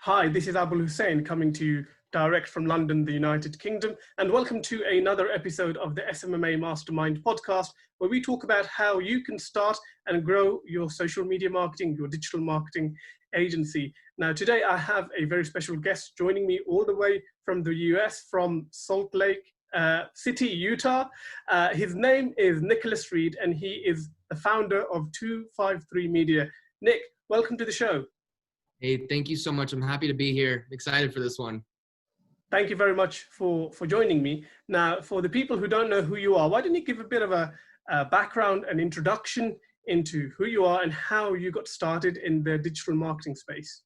Hi, this is Abul Hussain coming to you direct from London, the United Kingdom, and welcome to another episode of the smma Mastermind podcast, where we talk about how you can start and grow your social media marketing, your digital marketing agency. Now, today I have a very special guest joining me all the way from the US, from Salt Lake City, Utah. His name is Nicholas Reed, and he is the founder of 253 Media. Nick, welcome to the show. Hey, thank you so much. I'm happy to be here. Excited for this one. Thank you very much for joining me. Now, for the people who don't know who you are, why don't you give a bit of a background and introduction into who you are and how you got started in the digital marketing space?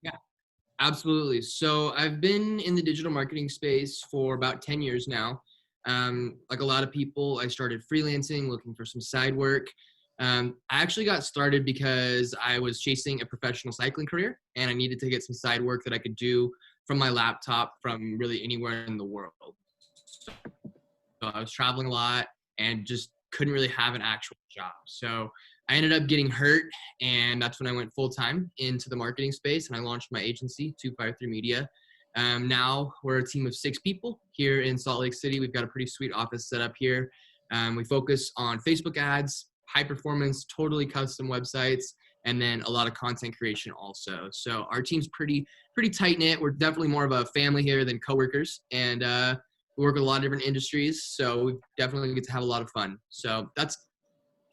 Yeah, absolutely. So I've been in the digital marketing space for about 10 years now. Like a lot of people, I started freelancing, looking for some side work. I actually got started because I was chasing a professional cycling career and I needed to get some side work that I could do from my laptop from really anywhere in the world. So I was traveling a lot and just couldn't really have an actual job. So I ended up getting hurt, and that's when I went full-time into the marketing space, and I launched my agency, 253 Media. Now we're a team of 6 people here in Salt Lake City. We've got a pretty sweet office set up here. We focus on Facebook ads, high performance, totally custom websites, and then a lot of content creation also. So our team's pretty tight knit. We're definitely more of a family here than coworkers, and we work with a lot of different industries. So we definitely get to have a lot of fun. So that's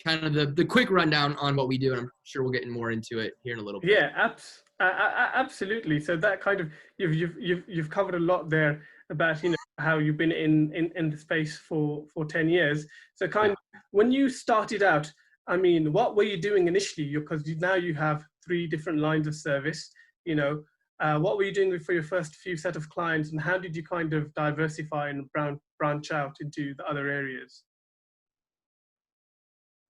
kind of the quick rundown on what we do, and I'm sure we'll get more into it here in a little bit. Yeah, absolutely. So that kind of you've covered a lot there about how you've been in the space for 10 years. So kind of when you started out, I mean, what were you doing initially? Because now you have 3 different lines of service. What were you doing for your first few set of clients, and how did you kind of diversify and branch out into the other areas?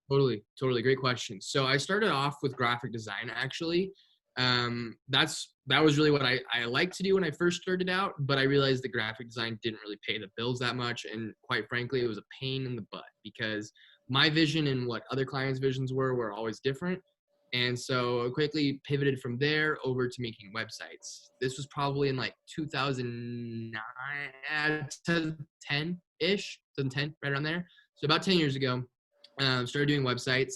Totally. Great question. So I started off with graphic design, actually. That was really what I liked to do when I first started out, but I realized that graphic design didn't really pay the bills that much. And quite frankly, it was a pain in the butt because my vision and what other clients' visions were always different. And so I quickly pivoted from there over to making websites. This was probably in like 2009 to 10-ish, 2010, right around there. So about 10 years ago. Started doing websites.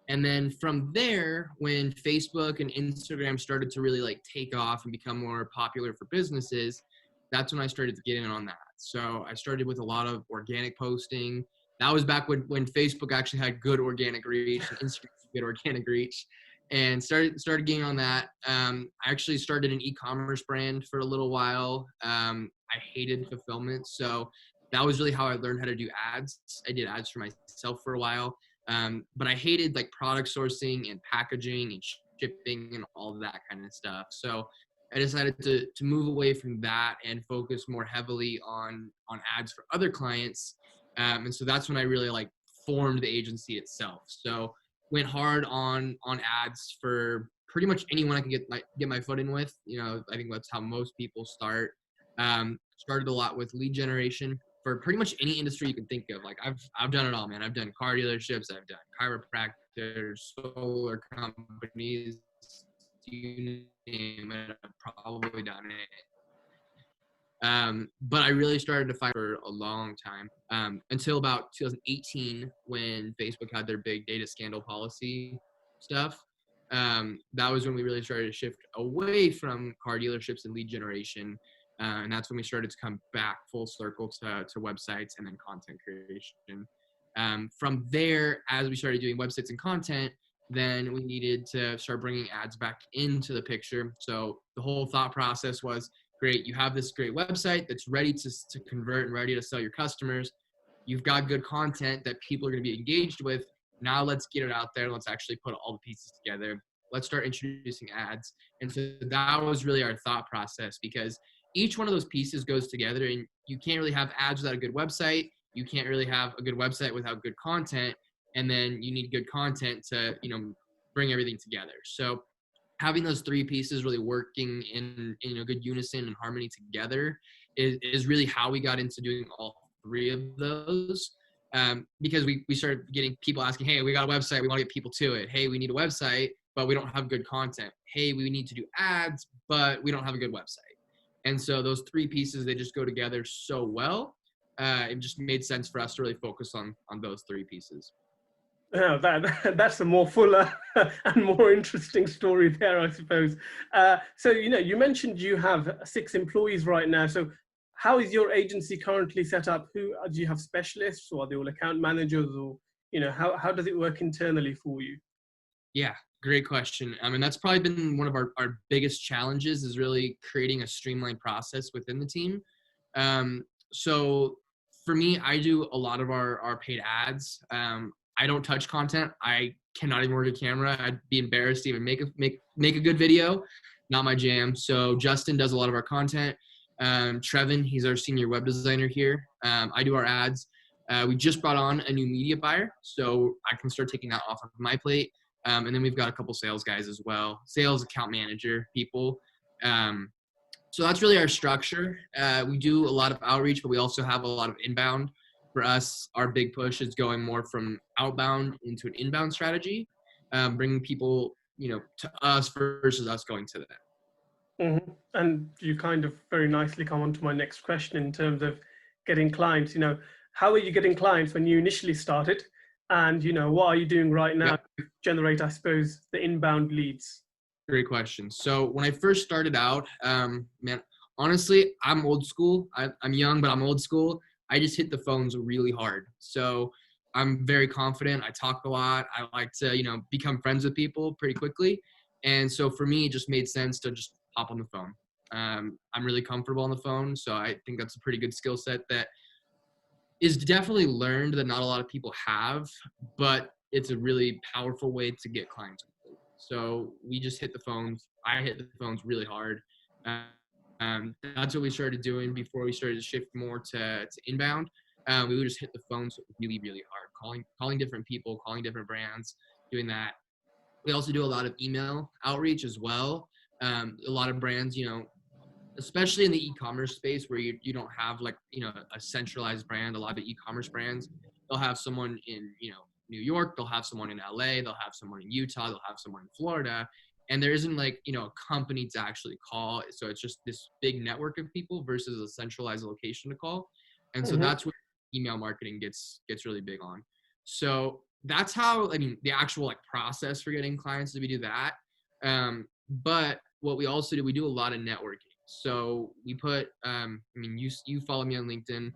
And then from there, when Facebook and Instagram started to really like take off and become more popular for businesses, that's when I started to get in on that. So I started with a lot of organic posting. That was back when Facebook actually had good organic reach and Instagram had good organic reach, and started getting on that. I actually started an e-commerce brand for a little while. I hated fulfillment, so that was really how I learned how to do ads. I did ads for myself for a while, but I hated like product sourcing and packaging and shipping and all of that kind of stuff. So I decided to move away from that and focus more heavily on ads for other clients. And so that's when I really like formed the agency itself. So went hard on ads for pretty much anyone I can get my foot in with. I think that's how most people start. Started a lot with lead generation for pretty much any industry you can think of. Like I've done it all, man. I've done car dealerships, I've done chiropractors, solar companies, you name it, I've probably done it. But I really started to fight for a long time, until about 2018 when Facebook had their big data scandal policy stuff. That was when we really started to shift away from car dealerships and lead generation. And that's when we started to come back full circle to websites and then content creation. From there, as we started doing websites and content, then we needed to start bringing ads back into the picture. So the whole thought process was, great, you have this great website that's ready to convert and ready to sell your customers. You've got good content that people are going to be engaged with. Now let's get it out there. Let's actually put all the pieces together. Let's start introducing ads. And so that was really our thought process, because each one of those pieces goes together, and you can't really have ads without a good website. You can't really have a good website without good content. And then you need good content to, bring everything together. So having those 3 pieces really working in good unison and harmony together is really how we got into doing all 3 of those. because we started getting people asking, hey, we got a website, we want to get people to it. Hey, we need a website, but we don't have good content. Hey, we need to do ads, but we don't have a good website. And so those three pieces, they just go together so well. It just made sense for us to really focus on those three pieces. Yeah, that's a more fuller and more interesting story there, I suppose. So, you mentioned you have 6 employees right now. So how is your agency currently set up? Who do you have, specialists, or are they all account managers, or, how does it work internally for you? Yeah, great question. I mean, that's probably been one of our biggest challenges, is really creating a streamlined process within the team. So for me, I do a lot of our paid ads. I don't touch content. I cannot even work a camera. I'd be embarrassed to even make a good video. Not my jam. So Justin does a lot of our content. Trevin, he's our senior web designer here. I do our ads. We just brought on a new media buyer, so I can start taking that off of my plate. And then we've got a couple sales guys as well, sales account manager people. So that's really our structure. We do a lot of outreach, but we also have a lot of inbound. For us, our big push is going more from outbound into an inbound strategy, bringing people, to us versus us going to them. And you kind of very nicely come on to my next question in terms of getting clients. How are you getting clients when you initially started? And, what are you doing right now to generate, I suppose, the inbound leads? Great question. So when I first started out, man, honestly, I'm old school. I'm young, but I'm old school. I just hit the phones really hard. So I'm very confident. I talk a lot. I like to, become friends with people pretty quickly. And so for me, it just made sense to just hop on the phone. I'm really comfortable on the phone. So I think that's a pretty good skill set that is definitely learned, that not a lot of people have, but it's a really powerful way to get clients. So we just hit the phones. I hit the phones really hard. That's what we started doing before we started to shift more to inbound. We would just hit the phones really, really hard, calling different people, calling different brands, doing that. We also do a lot of email outreach as well. A lot of brands, especially in the e-commerce space where you don't have a centralized brand. A lot of e-commerce brands, they'll have someone in, New York, they'll have someone in LA, they'll have someone in Utah, they'll have someone in Florida, and there isn't a company to actually call. So it's just this big network of people versus a centralized location to call. And so that's where email marketing gets really big on. So that's how, the actual process for getting clients, we do that. But what we also do, we do a lot of networking. So we put, you follow me on LinkedIn.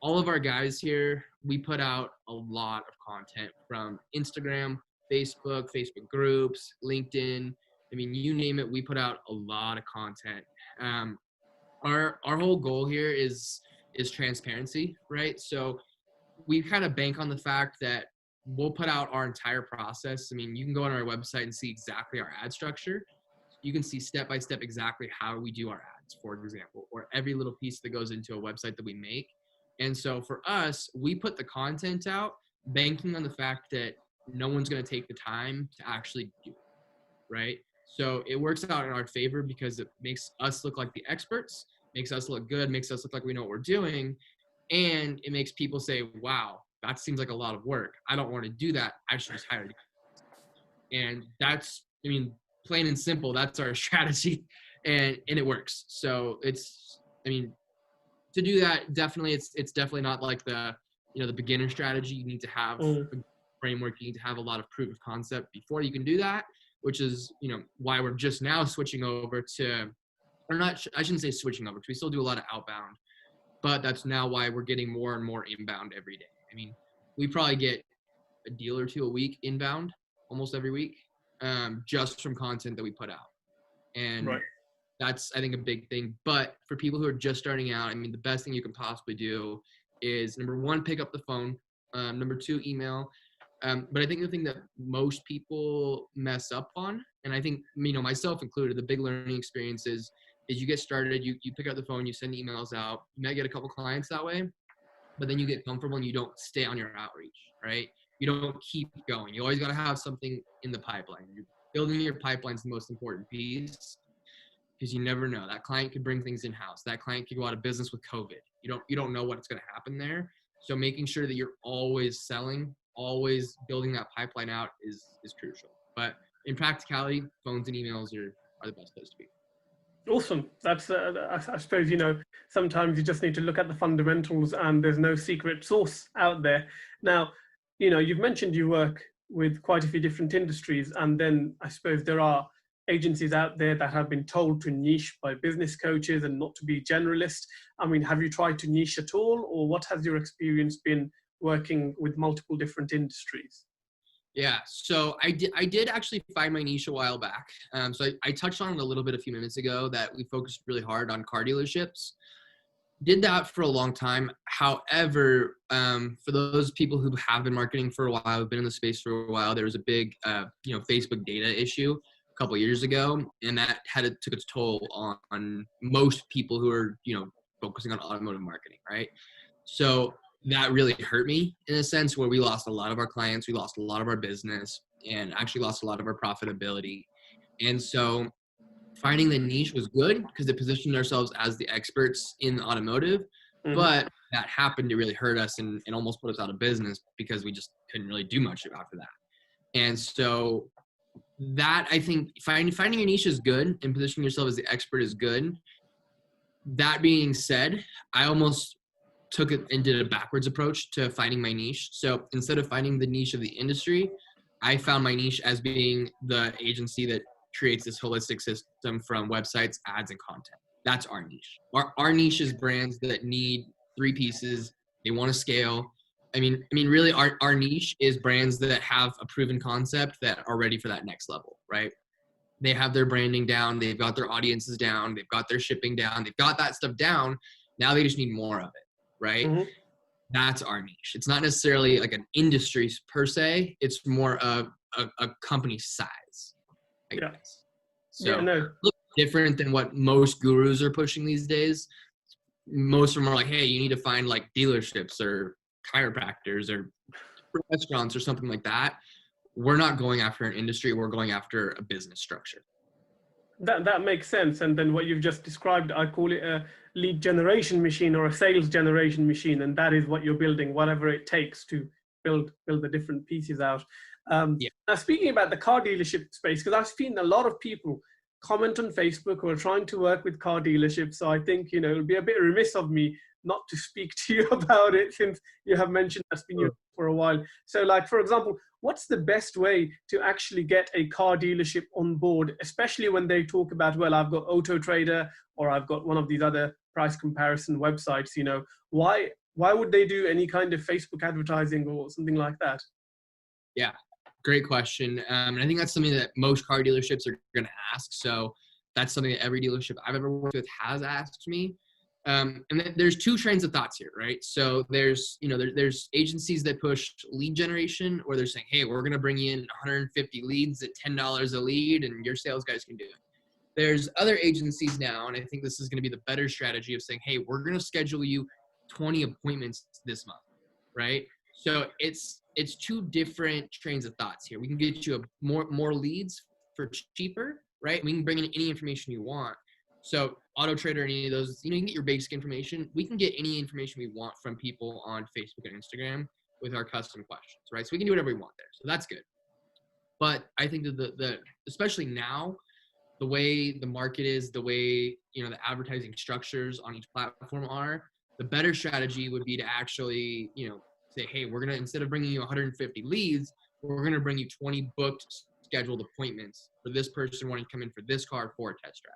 All of our guys here, we put out a lot of content from Instagram, Facebook groups, LinkedIn. You name it, we put out a lot of content. Our whole goal here is transparency, right? So we kind of bank on the fact that we'll put out our entire process. You can go on our website and see exactly our ad structure. You can see step by step exactly how we do our ads, for example, or every little piece that goes into a website that we make. And so for us, we put the content out banking on the fact that no one's going to take the time to actually do it, right? So it works out in our favor because it makes us look like the experts, makes us look good, makes us look like we know what we're doing. And it makes people say, wow, that seems like a lot of work. I don't want to do that. I should just hire you. And that's, plain and simple, that's our strategy, and it works. So it's, to do that, definitely, it's definitely not like the beginner strategy. You need to have a framework. You need to have a lot of proof of concept before you can do that, which is why we're just now switching over to, or not, I shouldn't say switching over, because we still do a lot of outbound, but that's now why we're getting more and more inbound every day. We probably get a deal or two a week inbound almost every week, just from content that we put out. And right. That's, I think, a big thing. But for people who are just starting out, the best thing you can possibly do is, number one, pick up the phone. Number two, email. But I think the thing that most people mess up on, and I think, myself included, the big learning experience is you get started, you pick up the phone, you send emails out, you might get a couple clients that way, but then you get comfortable and you don't stay on your outreach, right? You don't keep going. You always got to have something in the pipeline. You're building your pipeline is the most important piece, because you never know. That client could bring things in-house. That client could go out of business with COVID. You don't know what's going to happen there. So making sure that you're always selling, always building that pipeline out is crucial. But in practicality, phones and emails are the best place to be. Awesome. That's, I suppose, sometimes you just need to look at the fundamentals and there's no secret sauce out there. Now, you've mentioned you work with quite a few different industries, and then I suppose there are agencies out there that have been told to niche by business coaches and not to be generalist. I mean, have you tried to niche at all, or what has your experience been working with multiple different industries? Yeah, so I did actually find my niche a while back. So I touched on it a little bit a few minutes ago that we focused really hard on car dealerships. Did that for a long time. However, for those people who have been marketing for a while, have been in the space for a while, there was a big, Facebook data issue a couple of years ago, and that took its toll on most people who are, focusing on automotive marketing, right? So that really hurt me in a sense where we lost a lot of our clients, we lost a lot of our business, and actually lost a lot of our profitability. And so finding the niche was good because it positioned ourselves as the experts in automotive, but that happened to really hurt us and almost put us out of business because we just couldn't really do much after that. And so that, I think, finding your niche is good and positioning yourself as the expert is good. That being said, I almost took it and did a backwards approach to finding my niche. So instead of finding the niche of the industry, I found my niche as being the agency that creates this holistic system from websites, ads, and content. That's our niche. Our niche is brands that need 3 pieces. They want to scale. I mean, really, our niche is brands that have a proven concept that are ready for that next level, right? They have their branding down. They've got their audiences down. They've got their shipping down. They've got that stuff down. Now they just need more of it. Right? That's our niche. It's not necessarily like an industry per se. It's more of a company size, I guess. So look different than what most gurus are pushing these days. Most of them are like, hey, you need to find like dealerships or chiropractors or restaurants or something like that. We're not going after an industry. We're going after a business structure. That makes sense. And then what you've just described, I call it a lead generation machine or a sales generation machine. And that is what you're building, whatever it takes to build the different pieces out. Now, speaking about the car dealership space, because I've seen a lot of people comment on Facebook who are trying to work with car dealerships. So I think, it would be a bit remiss of me not to speak to you about it, since you have mentioned that's been your for a while. So like, for example, what's the best way to actually get a car dealership on board, especially when they talk about, well, I've got Auto Trader or I've got one of these other price comparison websites, why would they do any kind of Facebook advertising or something like that? Yeah, great question. And I think that's something that most car dealerships are going to ask. So that's something that every dealership I've ever worked with has asked me. And then there's 2 trains of thoughts here, right? So there's agencies that push lead generation, or they're saying, hey, we're going to bring you in 150 leads at $10 a lead and your sales guys can do it. There's other agencies now, and I think this is going to be the better strategy of saying, hey, we're going to schedule you 20 appointments this month, right? So it's 2 different trains of thoughts here. We can get you more leads for cheaper, right? We can bring in any information you want. So Auto Trader, any of those, you can get your basic information. We can get any information we want from people on Facebook and Instagram with our custom questions, right? So we can do whatever we want there. So that's good. But I think that the especially now, the way the market is, the way, the advertising structures on each platform are, the better strategy would be to actually, say, hey, we're going to, instead of bringing you 150 leads, we're going to bring you 20 booked scheduled appointments for this person wanting to come in for this car for a test drive.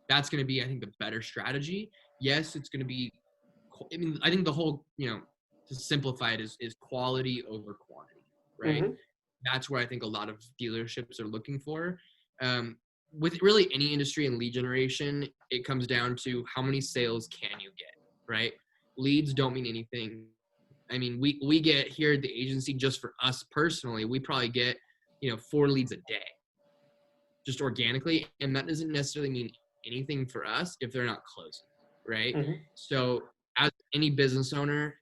That's going to be, I think, the better strategy. Yes, it's going to be, I think the whole, to simplify it is quality over quantity, right? That's where I think a lot of dealerships are looking for. With really any industry and lead generation, it comes down to how many sales can you get, right? Leads don't mean anything. I mean, we get here at the agency, just for us personally, we probably get, 4 leads a day, just organically. And that doesn't necessarily mean anything for us if they're not closing, right? So as any business owner,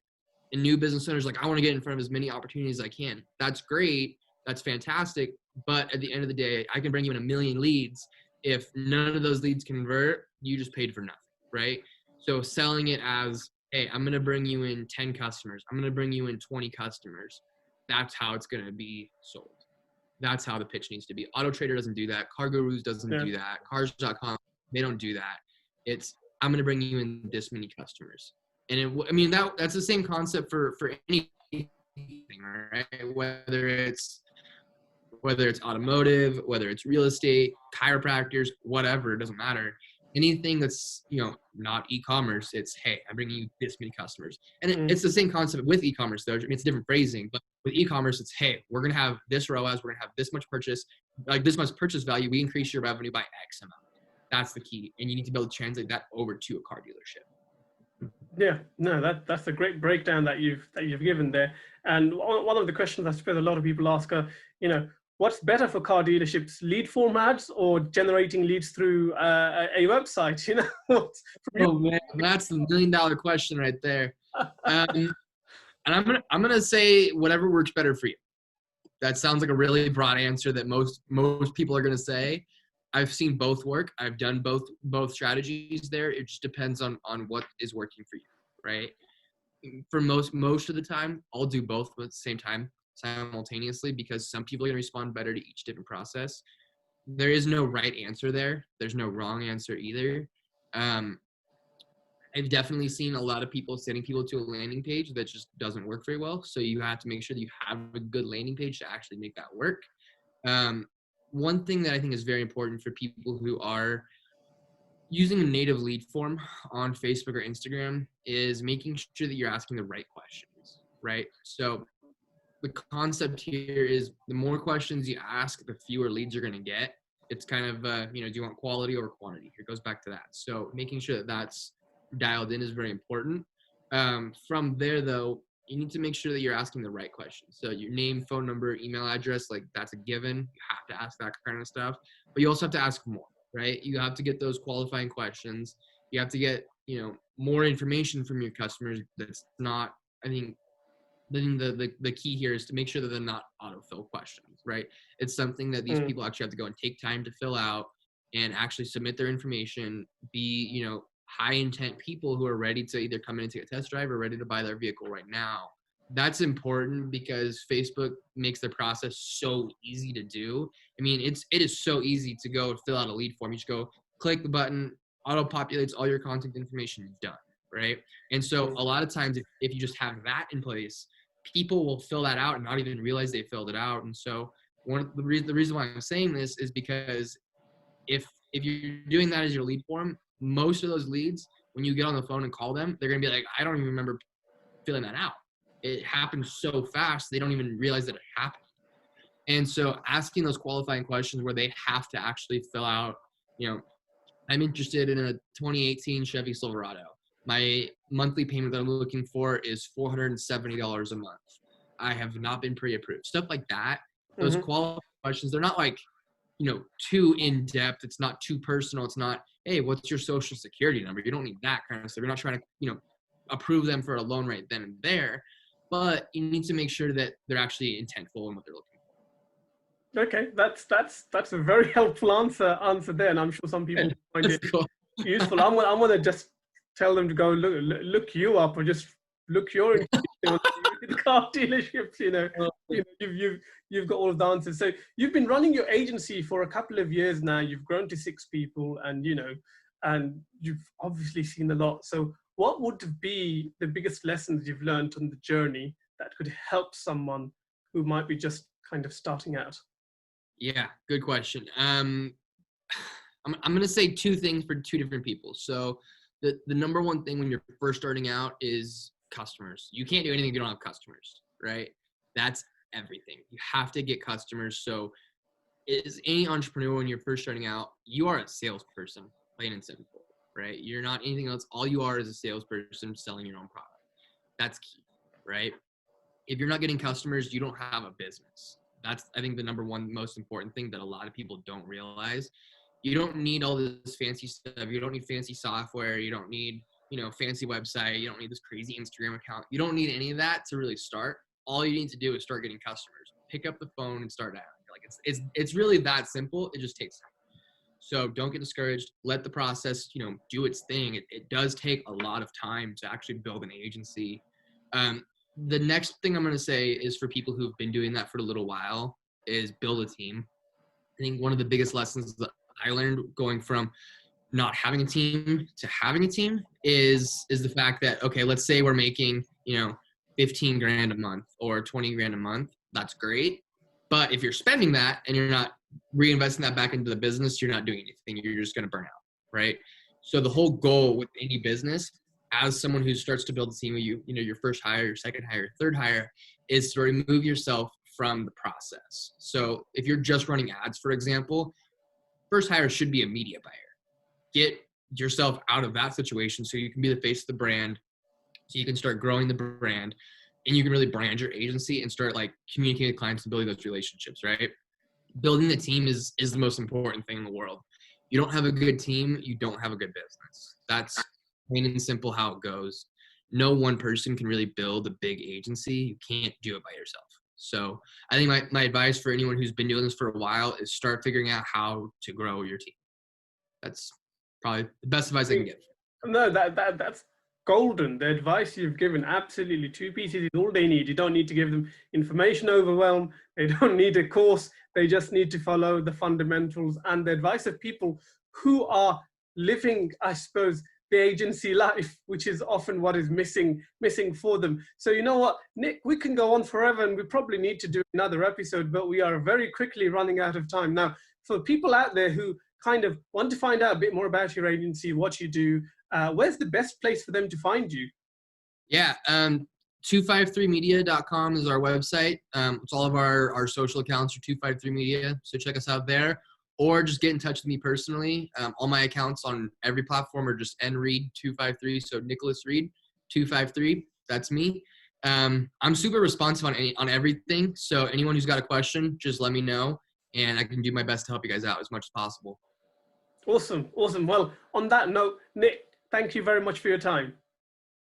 and new business owners, like, I want to get in front of as many opportunities as I can. That's great. That's fantastic. But at the end of the day, I can bring you in 1 million leads. If none of those leads convert, you just paid for nothing, right? So selling it as hey, I'm going to bring you in 10 customers. I'm going to bring you in 20 customers. That's how it's going to be sold. That's how the pitch needs to be. Auto Trader doesn't do that. CarGurus doesn't Yeah. do that. Cars.com, they don't do that. It's, I'm going to bring you in this many customers. And I mean, that's the same concept for anything, right? Whether it's automotive, whether it's real estate, chiropractors, whatever, it doesn't matter. Anything that's, not e-commerce, it's, hey, I'm bringing you this many customers. And it's the same concept with e-commerce, though. I mean, it's a different phrasing, but with e-commerce, it's, hey, we're going to have this ROAS, we're going to have this much purchase, like this much purchase value. We increase your revenue by X amount. That's the key. And you need to be able to translate that over to a car dealership. Yeah, no, that's a great breakdown that you've given there. And one of the questions I suppose a lot of people ask are, what's better for car dealerships, lead form ads or generating leads through a website? Oh man, that's the $1 million question right there. And I'm gonna say whatever works better for you. That sounds like a really broad answer that most people are gonna say. I've seen both work. I've done both strategies there. It just depends on what is working for you, right? For most of the time, I'll do both at the same time simultaneously because some people are going to respond better to each different process. There is no right answer there. There's no wrong answer either. I've definitely seen a lot of people sending people to a landing page that just doesn't work very well. So you have to make sure that you have a good landing page to actually make that work. One thing that I think is very important for people who are using a native lead form on Facebook or Instagram is making sure that you're asking the right questions, right? So the concept here is the more questions you ask, the fewer leads you're going to get. It's kind of, do you want quality over quantity? It goes back to that. So making sure that that's dialed in is very important. From there, though, you need to make sure that you're asking the right questions. So your name, phone number, email address, like that's a given. You have to ask that kind of stuff, but you also have to ask more, right? You have to get those qualifying questions. You have to get, more information from your customers. That's not, I think the key here is to make sure that they're not autofill questions, right? It's something that these people actually have to go and take time to fill out and actually submit their information, be, high intent people who are ready to either come in and take a test drive or ready to buy their vehicle right now. That's important because Facebook makes the process so easy to do. I mean, it is so easy to go fill out a lead form. You just go click the button, auto populates all your contact information, done, right? And so a lot of times if you just have that in place, people will fill that out and not even realize they filled it out. And so the reason why I'm saying this is because if you're doing that as your lead form, most of those leads, when you get on the phone and call them, they're going to be like, I don't even remember filling that out. It happens so fast, they don't even realize that it happened. And so asking those qualifying questions where they have to actually fill out, I'm interested in a 2018 Chevy Silverado. My monthly payment that I'm looking for is $470 a month. I have not been pre-approved. Stuff like that. Those qualifying questions, they're not like, too in-depth. It's not too personal. It's not, hey, what's your social security number? You don't need that kind of stuff. You're not trying to, approve them for a loan right then and there. But you need to make sure that they're actually intentful in what they're looking for. Okay, that's a very helpful answer there, and I'm sure some people find it useful. I'm gonna just tell them to go look you up, or just look your car dealerships. You've got all of the answers. So you've been running your agency for a couple of years now. You've grown to 6 people, and and you've obviously seen a lot. So what would be the biggest lessons you've learned on the journey that could help someone who might be just kind of starting out? Yeah, good question. I'm going to say 2 things for 2 different people. So the number one thing when you're first starting out is customers. You can't do anything if you don't have customers, right? That's everything. You have to get customers. So as any entrepreneur, when you're first starting out, you are a salesperson, plain and simple, right? You're not anything else. All you are is a salesperson selling your own product. That's key, right? If you're not getting customers, you don't have a business. That's, I think, the number one most important thing that a lot of people don't realize. You don't need all this fancy stuff. You don't need fancy software. You don't need, fancy website. You don't need this crazy Instagram account. You don't need any of that to really start. All you need to do is start getting customers. Pick up the phone and start out. Like it's really that simple. It just takes time. So don't get discouraged. Let the process, do its thing. It does take a lot of time to actually build an agency. The next thing I'm going to say is for people who've been doing that for a little while is build a team. I think one of the biggest lessons that I learned going from not having a team to having a team is the fact that, okay, let's say we're making, 15 grand a month or 20 grand a month. That's great. But if you're spending that and you're not reinvesting that back into the business, you're not doing anything. You're just going to burn out. Right. So the whole goal with any business, as someone who starts to build a team with your first hire, your second hire, third hire, is to remove yourself from the process. So if you're just running ads, for example, first hire should be a media buyer. Get yourself out of that situation so you can be the face of the brand, so you can start growing the brand, and you can really brand your agency and start like communicating with clients and building those relationships, right? Building the team is the most important thing in the world. You don't have a good team, you don't have a good business. That's plain and simple how it goes. No one person can really build a big agency. You can't do it by yourself. So I think my advice for anyone who's been doing this for a while is start figuring out how to grow your team. That's probably the best advice I can give. No, that's golden. The advice you've given, absolutely. 2 pieces is all they need. You don't need to give them information overwhelm. They don't need a course. They just need to follow the fundamentals and the advice of people who are living, I suppose, the agency life, which is often what is missing for them. So you know what, Nick, we can go on forever and we probably need to do another episode, but we are very quickly running out of time. Now, for people out there who kind of want to find out a bit more about your agency, what you do, where's the best place for them to find you? Yeah, 253media.com is our website. It's all of our social accounts are 253media, so check us out there. Or just get in touch with me personally. All my accounts on every platform are just nreed253, so Nicholas Reed 253. That's me. I'm super responsive on everything, so anyone who's got a question, just let me know, and I can do my best to help you guys out as much as possible. Awesome. Well, on that note, Nick, thank you very much for your time.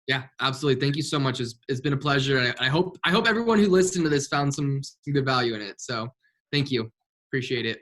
Yeah, absolutely. Thank you so much. It's been a pleasure. And I hope everyone who listened to this found some good value in it. So thank you. Appreciate it.